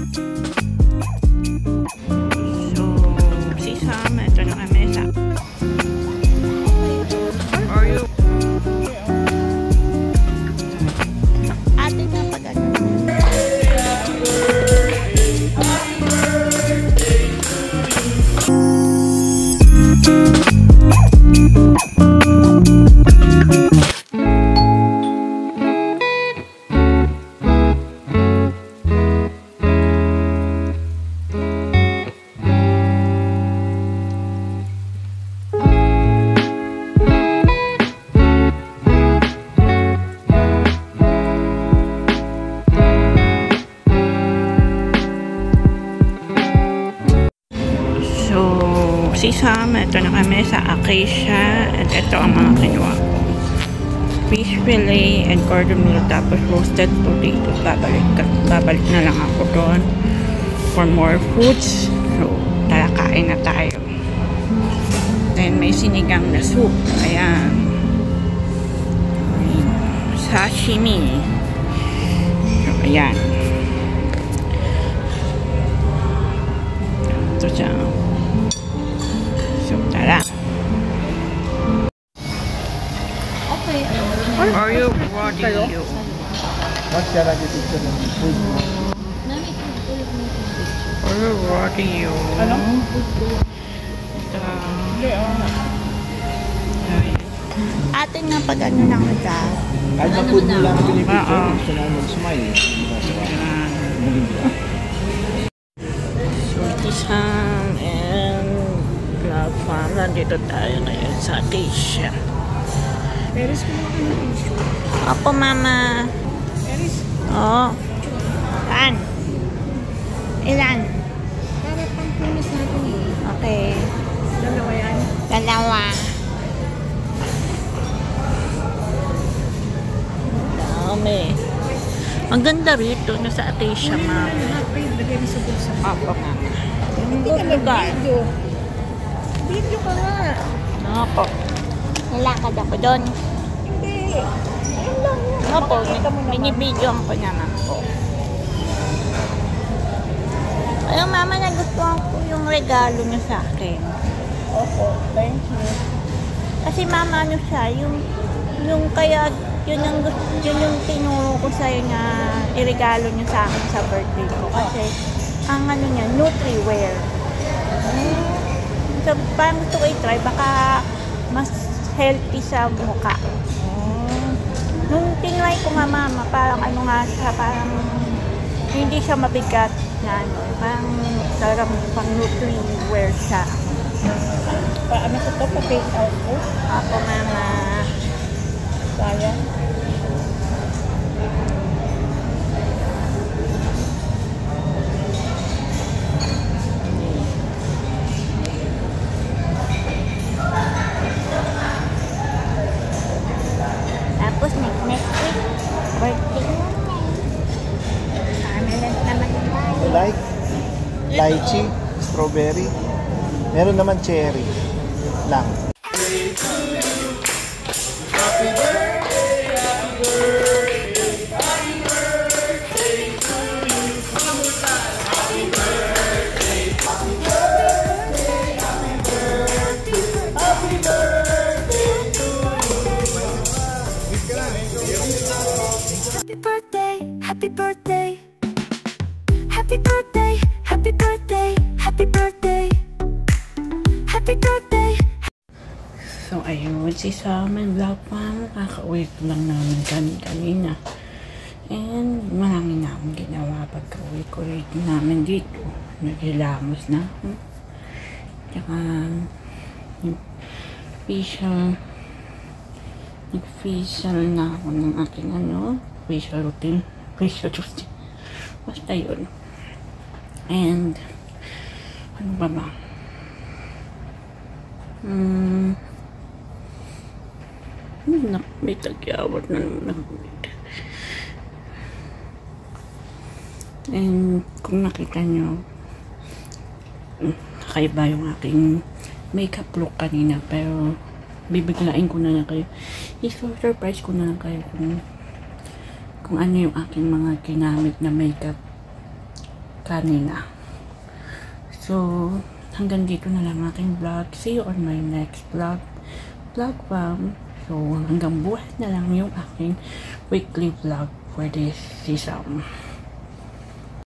So, si Sam, ito na kami sa Are you? Ate na pag ano. Si Sam, ito na kami sa Acacia at ito ang mga kinuha ko. Fish fillet and cordon bleu tapos roasted potato. Babalik na lang ako doon for more foods. So, tara kain na tayo. Then may sinigang na soup. Ayan. Sashimi. So, ayan. Ito siya. So, tara. Okay. Are you ready? Mas siya lagi dito ng food mo. Are you ready? Ano? Ate nga pag ano lang ka. Kahit na food mo lang ang pinipicture, gusto na mag-smile. So, Sam and Vlog Farm. Nandito tayo ngayon sa Acacia. Peris ko mga tissue. Opo, Mama. Peris. Oo. Ilan? Ilan? Para pang punis natin eh. Okay. Dalawa yan. Dalawa. Dami. Ang ganda rito na sa Acacia, Mama. Lagay mo sa bulsa. Opo, Mama. Hindi ka mag-video. Video ka nga. Opo. Nilakad ako doon. Hindi. Ayun lang yun. Opo, Makikita mo naman. binibidyoan ko naman po. Ayun, Mama, nagustuhan ko yung regalo niyo sa akin. Opo, thank you. Kasi, Mama, ano siya, yung kaya, yun yung tinuro ko sa'yo na iregalo niyo sa akin sa birthday ko. Kasi, ang ano niya, Nutriwear. So, parang gusto ko i-try, baka mas healthy sa mukha. Nung tinry ko nga, Mama, parang ano nga siya, parang hindi siya mabigat na ano, parang sarang pang Nutriwear siya. Paano ko to? Pa-take out ko? Ako, Mama. Sayang. Tapos next week, birthday mo na. Sana lang naman tayo. You like? Lychee, strawberry. Meron naman cherry lang. Happy birthday, happy birthday. Happy birthday, happy birthday, happy birthday. Happy birthday. So, ayun, si Sam and Vlog Farm. Kakauwi ko lang namin kanina. And, marami na akong ginawa pagka-uwi ko rito namin dito. Naghilamos na ako. Tsaka, nag-facial na ako ng aking facial routine. Basta yun. And, ano ba ba? May tagyawat na naman ako. And, kung nakita nyo, kakaiba yung aking makeup look kanina, pero bibiglain ko na lang kayo. I-surprise ko na lang kayo kung ano yung aking mga ginamit na makeup kanina. So, hanggang dito na lang aking vlog. See you on my next vlog. Vlog fam. So, hanggang buhay na lang yung aking weekly vlog for this season.